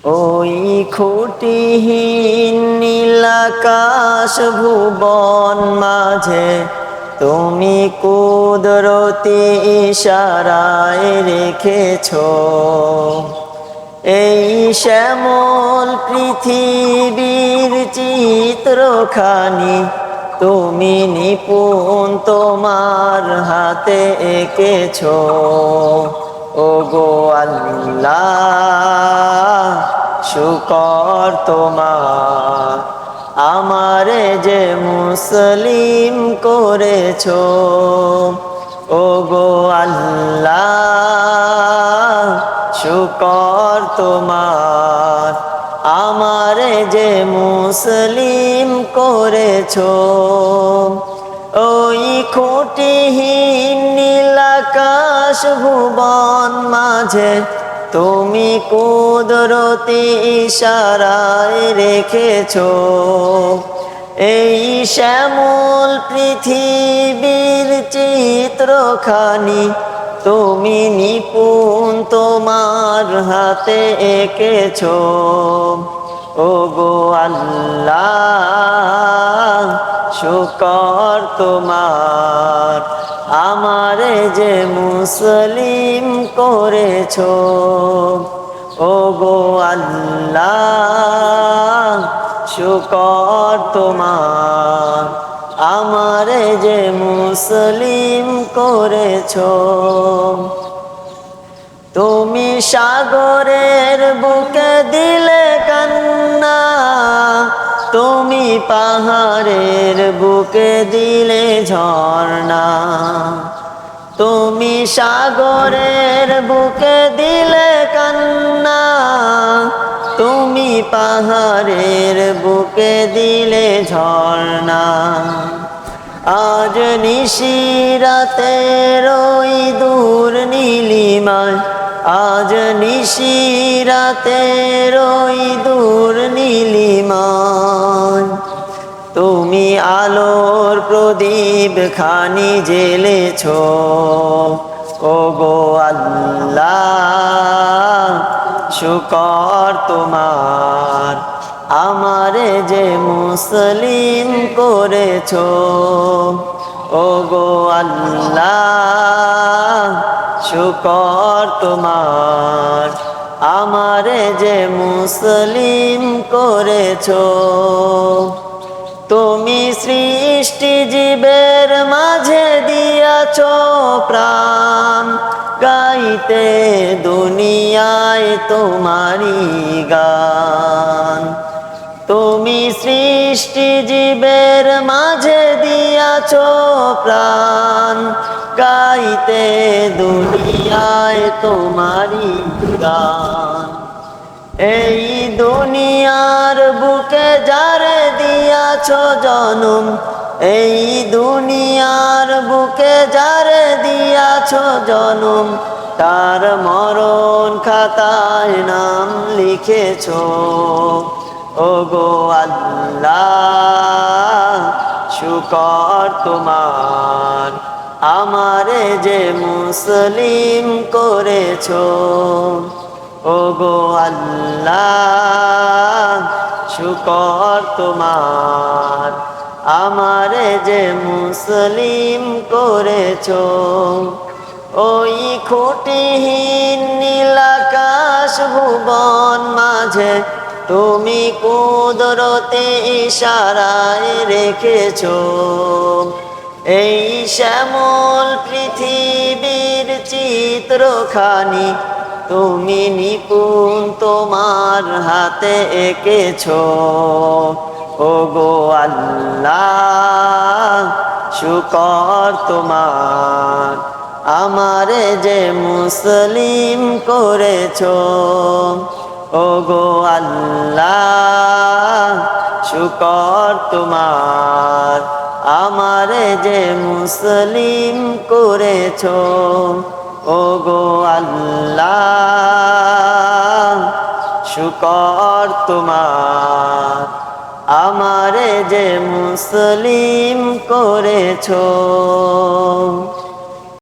ওই খুঁটিহীন নীলাকাশ ভুবন মাঝে তুমি কুদরতি ইশারায় রেখেছো এই শ্যামল পৃথিবীর চিত্রখানি তুমি নিপুণ তোমার হাতে এঁকেছো ওগো আল্লাহ শুকর তোমার আমারে যে মুসলিম করেছো ওগো আল্লাহ শুকর তোমার আমারে যে মুসলিম করেছো ওই খুঁটিহীন নীলাকাশ ভুবন মাঝে তুমি কুদরতি ইশারায় রেখেছো এই শ্যামল পৃথিবীর চিত্রখানি তুমি নিপুণ তোমার হাতে এঁকেছো ওগো আল্লাহ শুকর তোমার আমারে যে মুসলিম করেছো ওগো আল্লাহ শুকর তোমার আমারে যে মুসলিম করেছো তুমি সাগরের বুকে দিলে কান্না তুমি পাহাড়ের বুকে দিলে ঝর্ণা তুমি সাগরের বুকে দিলে কান্না তুমি পাহাড়ের বুকে দিলে ঝর্ণা আজ নিশিরাতের ওই দূর নীলিমায় আজ নিশিরাতের ওই দূর নীলিমায় তুমি আলোর প্রদীপ খানি জ্বেলেছো ওগো আল্লাহ শুকর তোমার আমারে যে মুসলিম করেছো ওগো আল্লাহ শুকর তোমার আমারে যে মুসলিম করেছো তুমি সৃষ্টি জীবের মাঝে দিয়াছো প্রাণ গাইতে দুনিয়ায় তোমারি গান তুমি সৃষ্টি জীবের মাঝে দিয়াছো প্রাণ গাইতে দুনিয়ায় তোমারি গান এই দুনিয়ার বুকে যারে দিয়াছো জনম এই দুনিয়ার বুকে যারে দিয়াছো জনম তার মরণ খাতায় নাম লিখেছো ওগো আল্লাহ শুকর তোমার আমারে যে মুসলিম করেছো ওগো আল্লাহ শুকর তোমার আমারে যে মুসলিম করেছো ওই খুঁটিহীন নীলাকাশ ভুবন মাঝে তুমি কুদরতে ইশারায় রেখেছো এই শ্যামল পৃথিবীর চিত্রখানি তুমি নিপুণ তোমার হাতে এঁকেছো ওগো আল্লাহ শুকর তোমার আমারে যে মুসলিম করেছো ওগো আল্লাহ শুকর তোমার আমারে যে মুসলিম করেছো ওগো আল্লাহ শুকর তোমার আমারে যে মুসলিম করেছো।